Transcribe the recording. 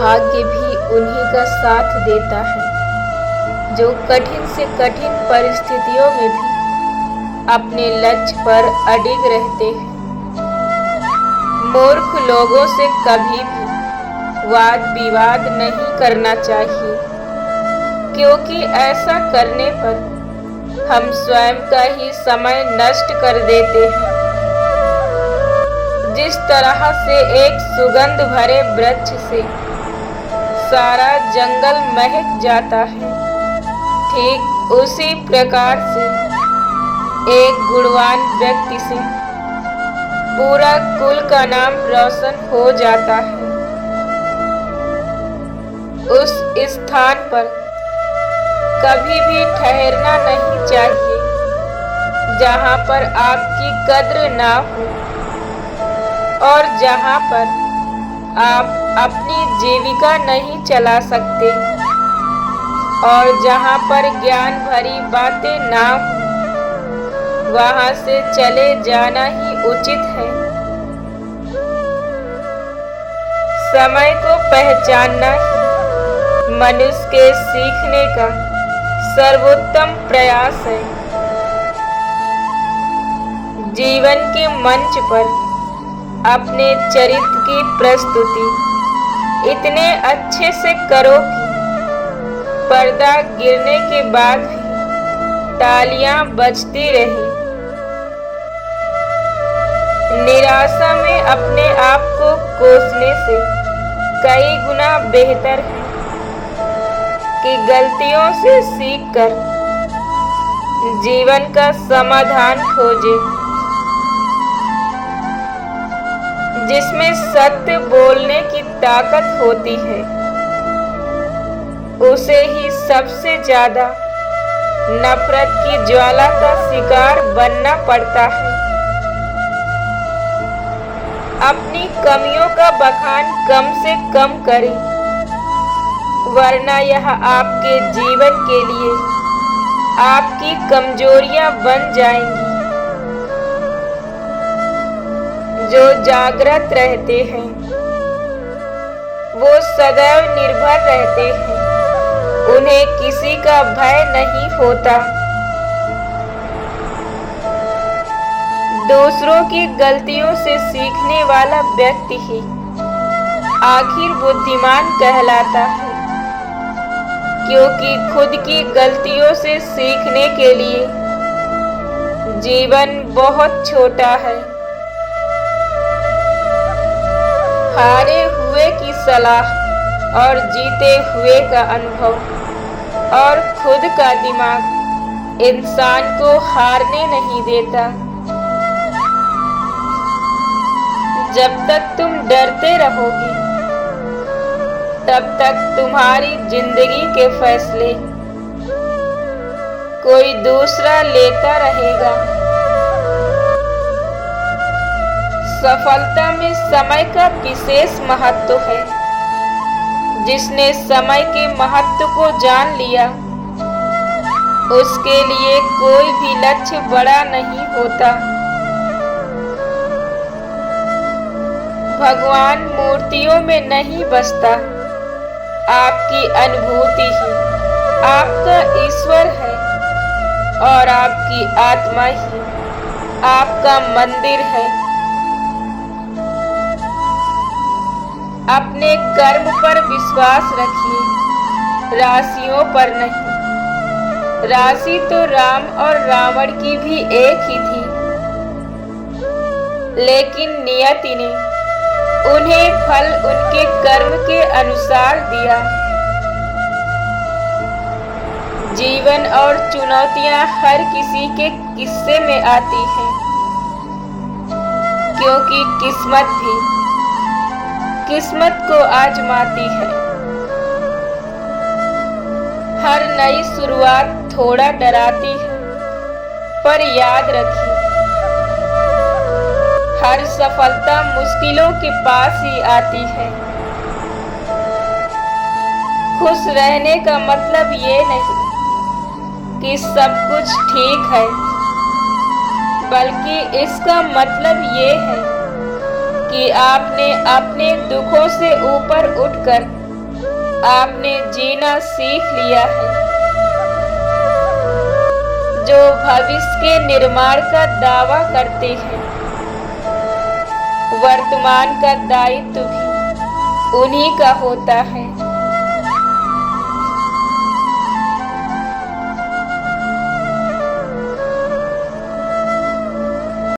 भाग्य भी उन्हीं का साथ देता है जो कठिन से कठिन परिस्थितियों में भी अपने लक्ष्य पर अडिग रहते हैं। मूर्ख लोगों से कभी भी वाद विवाद नहीं करना चाहिए, क्योंकि ऐसा करने पर हम स्वयं का ही समय नष्ट कर देते हैं। जिस तरह से एक सुगंध भरे वृक्ष से सारा जंगल महक जाता है, ठीक उसी प्रकार से एक गुणवान व्यक्ति से पूरा कुल का नाम रोशन हो जाता है। उस स्थान पर कभी भी ठहरना नहीं चाहिए जहां पर आपकी कद्र ना हो और जहां पर आप अपनी जीविका नहीं चला सकते और जहां पर ज्ञान भरी बातें ना हो, वहां से चले जाना ही उचित है। समय को पहचानना ही मनुष्य के सीखने का सर्वोत्तम प्रयास है। जीवन के मंच पर अपने चरित्र की प्रस्तुति इतने अच्छे से करो कि पर्दा गिरने के बाद भी तालियां बजती रहें। निराशा में अपने आप को कोसने से कई गुना बेहतर है कि गलतियों से सीखकर जीवन का समाधान खोजें। जिसमें सत्य बोलने की ताकत होती है, उसे ही सबसे ज्यादा नफरत की ज्वाला का शिकार बनना पड़ता है। अपनी कमियों का बखान कम से कम करें, वरना यह आपके जीवन के लिए आपकी कमजोरियां बन जाएंगी। जो जागृत रहते हैं वो सदैव निर्भय रहते हैं, उन्हें किसी का भय नहीं होता। दूसरों की गलतियों से सीखने वाला व्यक्ति ही आखिर बुद्धिमान कहलाता है, क्योंकि खुद की गलतियों से सीखने के लिए जीवन बहुत छोटा है। हारे हुए की सलाह और जीते हुए का अनुभव और खुद का दिमाग इंसान को हारने नहीं देता। जब तक तुम डरते रहोगे, तब तक तुम्हारी जिंदगी के फैसले कोई दूसरा लेता रहेगा। सफलता में समय का विशेष महत्व है। जिसने समय के महत्व को जान लिया, उसके लिए कोई भी लक्ष्य बड़ा नहीं होता। भगवान मूर्तियों में नहीं बसता, आपकी अनुभूति ही आपका ईश्वर है और आपकी आत्मा ही आपका मंदिर है। अपने कर्म पर विश्वास रखिए, राशियों पर नहीं। राशि तो राम और रावण की भी एक ही थी, लेकिन नियति ने उन्हें फल उनके कर्म के अनुसार दिया। जीवन और चुनौतियां हर किसी के किस्से में आती हैं, क्योंकि किस्मत को आजमाती है। हर नई शुरुआत थोड़ा डराती है, पर याद रखिए, हर सफलता मुश्किलों के पास ही आती है। खुश रहने का मतलब ये नहीं कि सब कुछ ठीक है, बल्कि इसका मतलब ये है कि आपने अपने दुखों से ऊपर उठकर आपने जीना सीख लिया है। जो भविष्य के निर्माण का दावा करते हैं, वर्तमान का दायित्व भी उन्हीं का होता है।